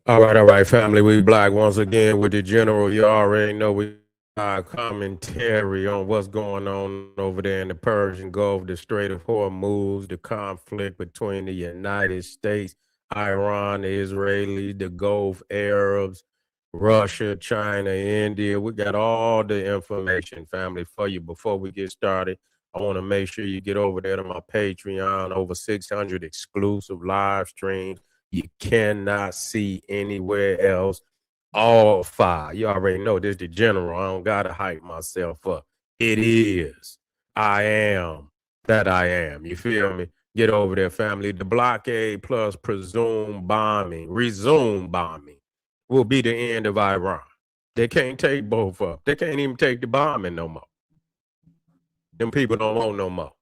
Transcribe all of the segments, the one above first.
All right, family. We black once again with the general. You already know we commentary on what's going on over there in the Persian Gulf, the Strait of Hormuz, the conflict between the United States, Iran, the Israelis, the Gulf Arabs, Russia, China, India. We got all the information, family, for you. Before we get started, I want to make sure you get over there to my Patreon, over 600 exclusive live streams you cannot see anywhere else. All fire. You already know this the general. I don't gotta hype myself up. It is. I am that I am. You feel me? Get over there, family. The blockade plus resume bombing will be the end of Iran. They can't take both up. They can't even take the bombing no more. Them people don't want no more.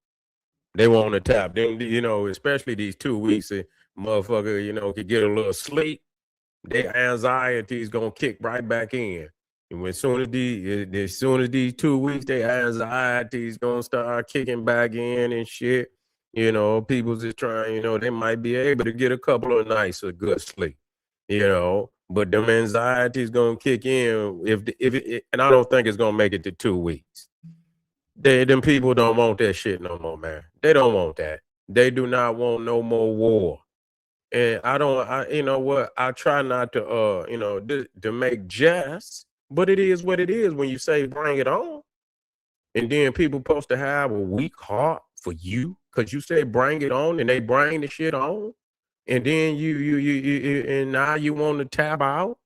They want to tap. Them, especially these 2 weeks, motherfucker, could get a little sleep. Their anxiety is gonna kick right back in. And as soon as these 2 weeks, their anxiety is gonna start kicking back in and shit. People just trying, they might be able to get a couple of nights of good sleep, but them anxiety is gonna kick in and I don't think it's gonna make it to 2 weeks. Them people don't want that shit no more, man. They don't want that. They do not want no more war. And you know what? I try not to, to make jest, but it is what it is when you say bring it on. And then people supposed to have a weak heart for you because you say bring it on and they bring the shit on. And then and now you want to tap out.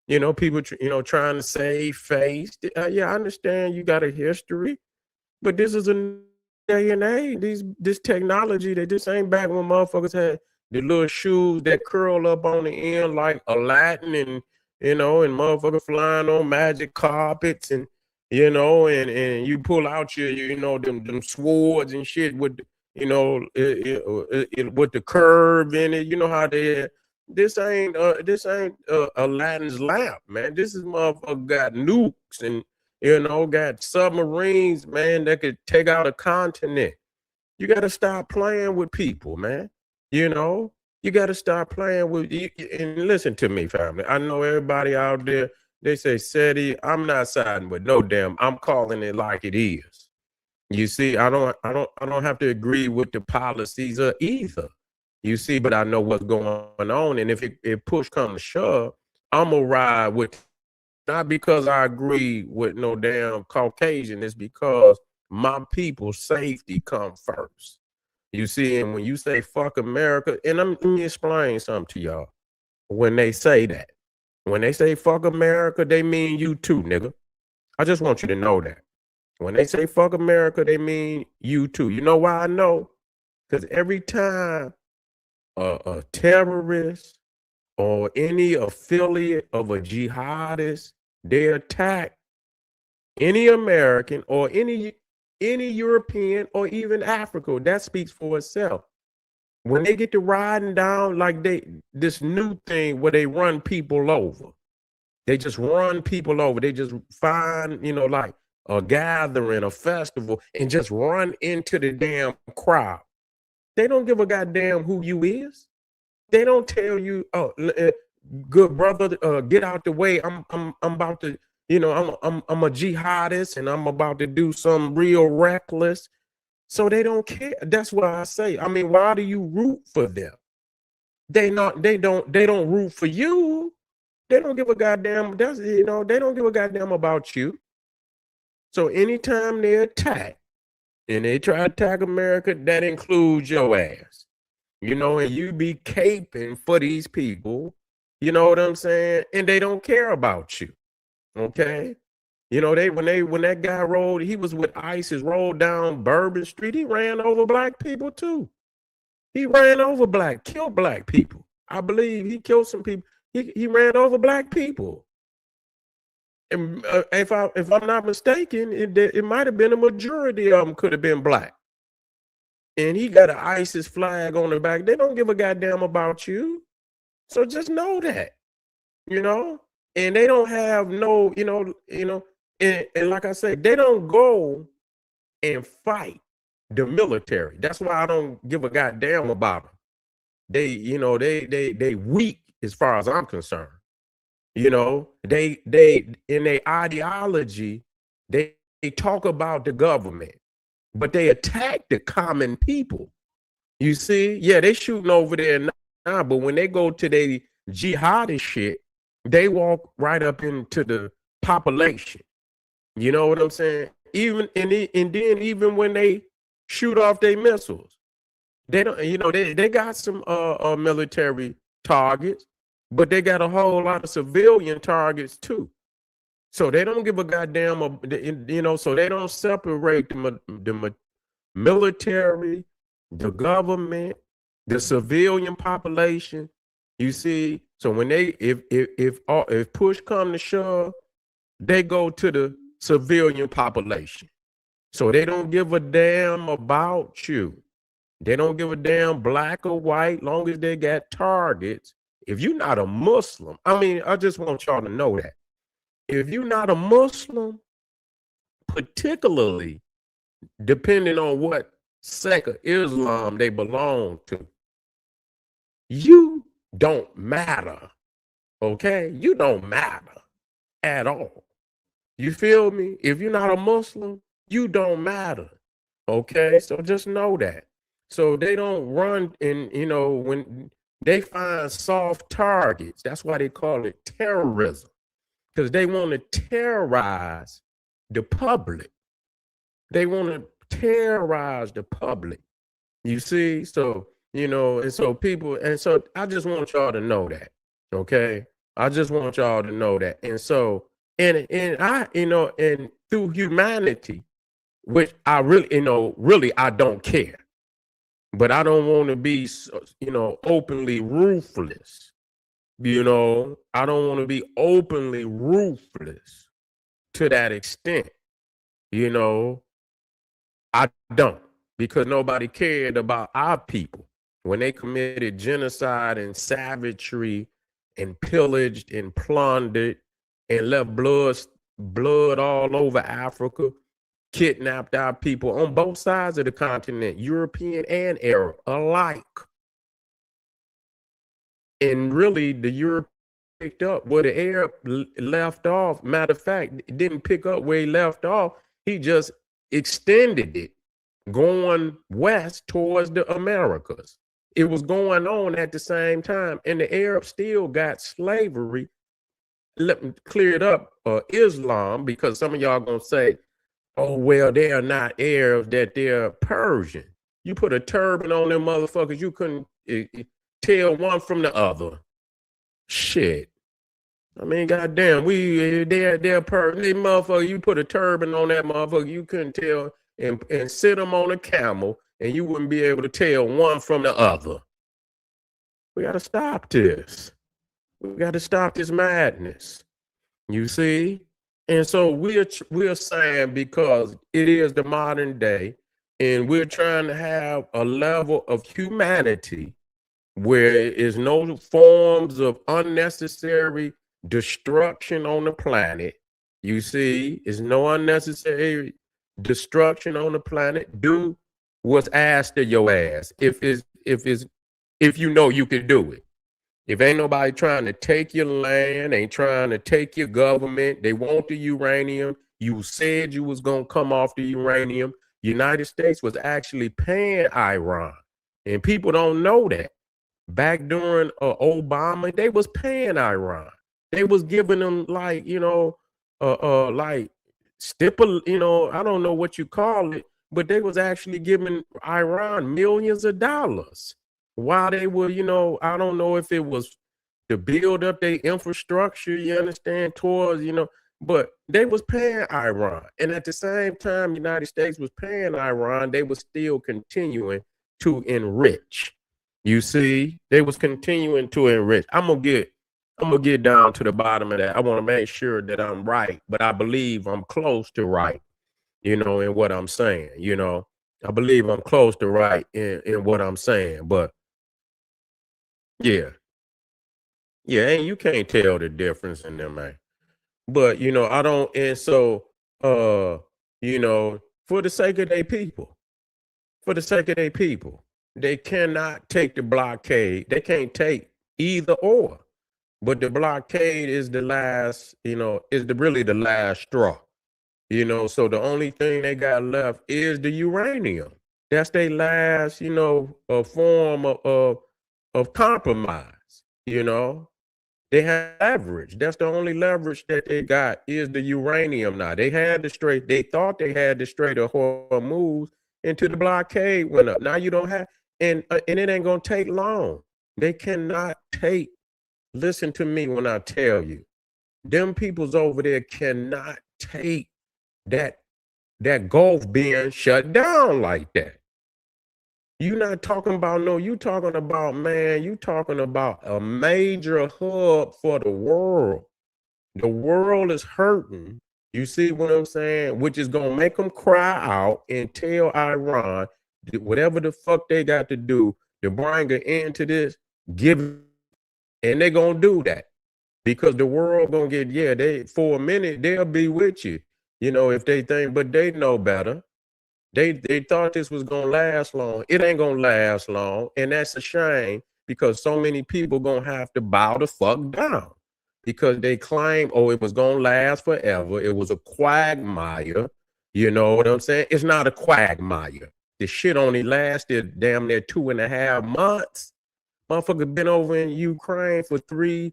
People, trying to save face. Yeah, I understand you got a history, but this is a day and age. This technology that this ain't back when motherfuckers had the little shoes that curl up on the end like Aladdin and and motherfucker flying on magic carpets and and you pull out your them swords and shit with with the curve in it. You know how they this ain't Aladdin's lamp, man. This is motherfucker got nukes and got submarines, man, that could take out a continent. You got to stop playing with people, man. You know, you got to stop playing with and listen to me, family. I know everybody out there, they say, SETI, I'm not siding with no damn. I'm calling it like it is. You see, I don't have to agree with the policies of either. You see, but I know what's going on. And if push comes to shove, I'm gonna ride with not because I agree with no damn Caucasian, it's because my people's safety come first. You see, and when you say fuck America, and let me explain something to y'all. When they say that, when they say fuck America, they mean you too, nigga. I just want you to know that. When they say fuck America, they mean you too. You know why I know? Because every time a terrorist or any affiliate of a jihadist, they attack any American or any European or even Africa, that speaks for itself. When they get to riding down like this new thing where they run people over, they just run people over. They just find, like a gathering, a festival, and just run into the damn crowd. They don't give a goddamn who you is. They don't tell you, oh, good brother, get out the way. I'm about to, I'm a jihadist and I'm about to do something real reckless. So they don't care. That's why I say, I mean, why do you root for them? They don't root for you. They don't give a goddamn. They don't give a goddamn about you. So anytime they attack and they try to attack America, that includes your ass. And you be caping for these people, you know what I'm saying? And they don't care about you. Okay. When that guy rolled, he was with ISIS, rolled down Bourbon Street, he ran over black people too. He ran over killed black people. I believe he killed some people. He ran over black people. And if I'm not mistaken, it might have been a majority of them could have been black. And he got an ISIS flag on the back. They don't give a goddamn about you. So just know that, and they don't have no, and like I said, they don't go and fight the military. That's why I don't give a goddamn about them. They weak as far as I'm concerned. They in their ideology, they talk about the government, but they attack the common people. You see, yeah, they shooting over there now, but when they go to the jihadi shit, they walk right up into the population. You know what I'm saying? And then even when they shoot off their missiles, they don't. They got some military targets, but they got a whole lot of civilian targets too. So they don't give a goddamn. So they don't separate the military, the government, the civilian population. You see, so when they if push come to shove, they go to the civilian population. So they don't give a damn about you. They don't give a damn black or white, long as they got targets. If you're not a Muslim, I just want y'all to know that. If you're not a Muslim, particularly depending on what sect of Islam they belong to, you don't matter. Okay? You don't matter at all. You feel me? If you're not a Muslim, you don't matter. Okay? So just know that. So they don't run when they find soft targets, that's why they call it terrorism. Because they want to terrorize the public. They want to terrorize the public. You see? So, and so I just want y'all to know that. Okay? I just want y'all to know that. And so, and through humanity, which I really I don't care. But I don't want to be, openly ruthless. I don't want to be openly ruthless to that extent. I don't, because nobody cared about our people when they committed genocide and savagery and pillaged and plundered and left blood all over Africa. Kidnapped our people on both sides of the continent, European and Arab alike. And really, the Europe picked up where the Arab left off. Matter of fact, it didn't pick up where he left off. He just extended it, going west towards the Americas. It was going on at the same time. And the Arabs still got slavery. Let me clear it up, Islam, because some of y'all going to say, oh, well, they are not Arabs, that they're Persian. You put a turban on them motherfuckers, you couldn't tell one from the other. Shit. Goddamn, they're Persian. They motherfucker, you put a turban on that motherfucker, you couldn't tell, and sit them on a camel, and you wouldn't be able to tell one from the other. We got to stop this. We got to stop this madness. You see? And so we're saying, because it is the modern day, and we're trying to have a level of humanity where there is no forms of unnecessary destruction on the planet. You see, it's no unnecessary destruction on the planet. Do what's asked of your ass if you know you can do it. If ain't nobody trying to take your land, ain't trying to take your government, they want the uranium. You said you was going to come off the uranium. United States was actually paying Iran. And people don't know that. Back during Obama, they was paying Iran. They was giving them like stipple, I don't know what you call it, but they was actually giving Iran millions of dollars. While they were, I don't know if it was to build up their infrastructure, you understand, towards, but they was paying Iran. And at the same time, United States was paying Iran, they was still continuing to enrich. You see, they was continuing to enrich. I'm gonna get down to the bottom of that. I want to make sure that I'm right, but I believe I'm close to right, in what I'm saying. I believe I'm close to right in what I'm saying, but yeah, and you can't tell the difference in them, man. But I don't, and so for the sake of their people, they cannot take the blockade. They can't take either or. But the blockade is the last, is really the last straw. So the only thing they got left is the uranium. That's their last, a form of compromise. They have leverage. That's the only leverage that they got is the uranium. Now they thought they had the Strait of Hormuz until the blockade went up. Now you don't have, and it ain't gonna take long. They cannot take. Listen to me when I tell you, them peoples over there cannot take that that Gulf being shut down like that. You not talking about no, you talking about, man, you talking about a major hub for the world. The world is hurting. You see what I'm saying? Which is gonna make them cry out and tell Iran whatever the fuck they got to do to bring an end to this, give it, and they gonna do that. Because the world gonna get, yeah, they for a minute they'll be with you, if they think, but they know better. They thought this was gonna last long. It ain't gonna last long, and that's a shame because so many people gonna have to bow the fuck down because they claim, oh, it was gonna last forever. It was a quagmire. You know what I'm saying? It's not a quagmire. The shit only lasted damn near 2.5 months. Motherfucker been over in Ukraine for 3,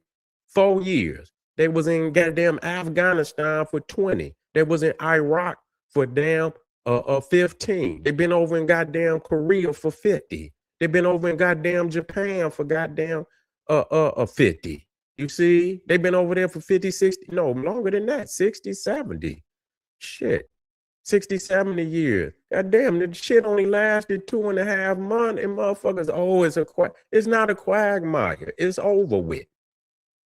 4 years. They was in goddamn Afghanistan for 20. They was in Iraq for damn 15. They've been over in goddamn Korea for 50. They've been over in goddamn Japan for goddamn 50. You see, they've been over there for 50, 60, no, longer than that, 60, 70. Shit. 60, 70 years. God damn, the shit only lasted 2.5 months, and motherfuckers, oh, it's not a quagmire. It's over with.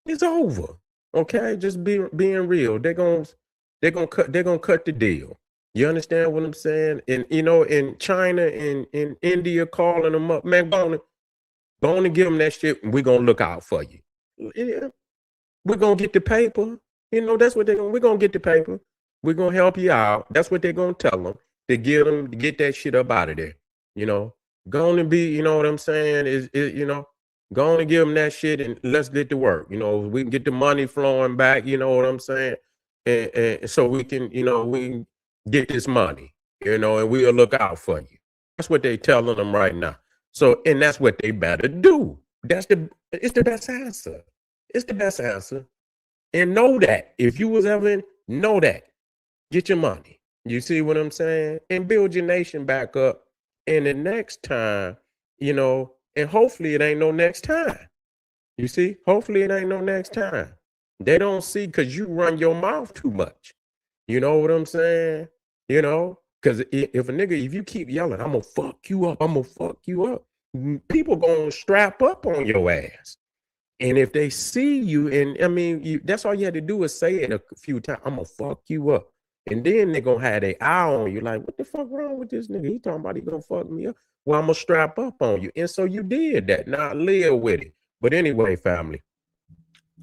It's over. Okay, just being real. They're gonna cut the deal. You understand what I'm saying? And in China and in India calling them up, man, go on and give them that shit, and we're gonna look out for you. Yeah, we're gonna get the paper. That's what we're gonna get the paper. We're gonna help you out. That's what they're gonna tell them to get that shit up out of there. You know, go on and be, you know what I'm saying? Go on and give them that shit and let's get to work. We can get the money flowing back, you know what I'm saying? And so we can, we can get this money, and we'll look out for you. That's what they telling them right now. So, and that's what they better do. It's the best answer. It's the best answer. And know that if you was ever know that, get your money. You see what I'm saying? And build your nation back up. And the next time, and hopefully it ain't no next time. You see? Hopefully it ain't no next time. They don't see because you run your mouth too much. You know what I'm saying? Because if you keep yelling, I'm gonna fuck you up, I'm gonna fuck you up, people gonna strap up on your ass. And if they see you, and I mean, that's all you had to do is say it a few times. I'm gonna fuck you up, and then they're gonna have their eye on you. Like, what the fuck wrong with this nigga? He talking about he gonna fuck me up. Well, I'm gonna strap up on you, and so you did that. Now live with it. But anyway, family,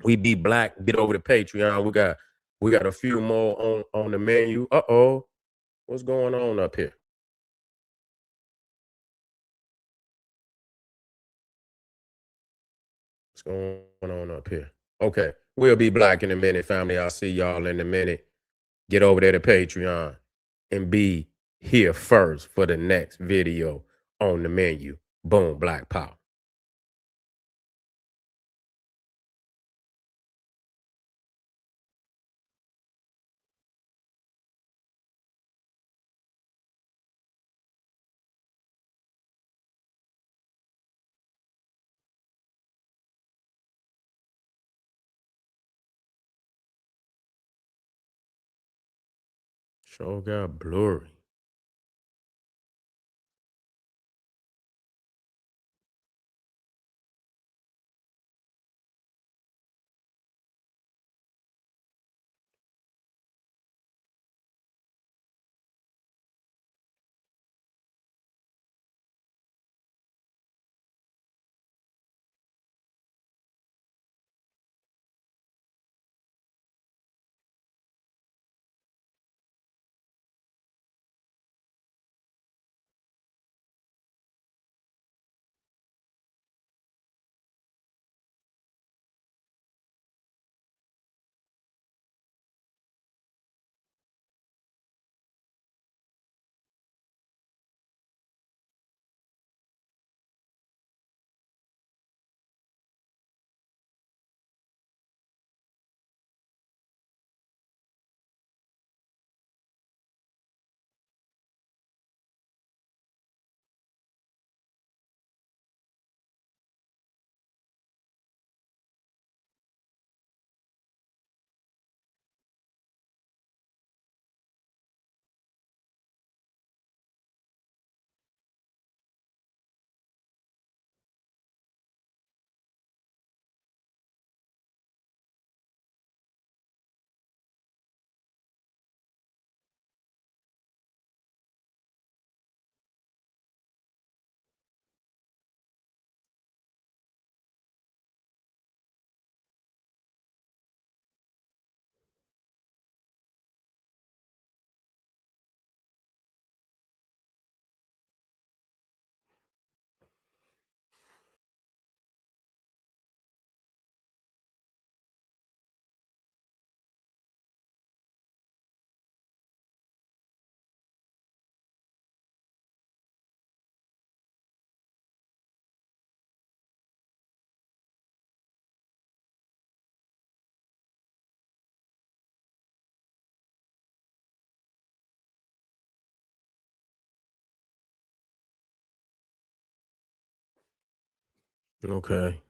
we be black. Get over to Patreon. We got a few more on the menu. What's going on up here? What's going on up here? Okay, we'll be black in a minute, family. I'll see y'all in a minute. Get over there to Patreon and be here first for the next video on the menu. Boom, Black Power. Show got blurry. Okay.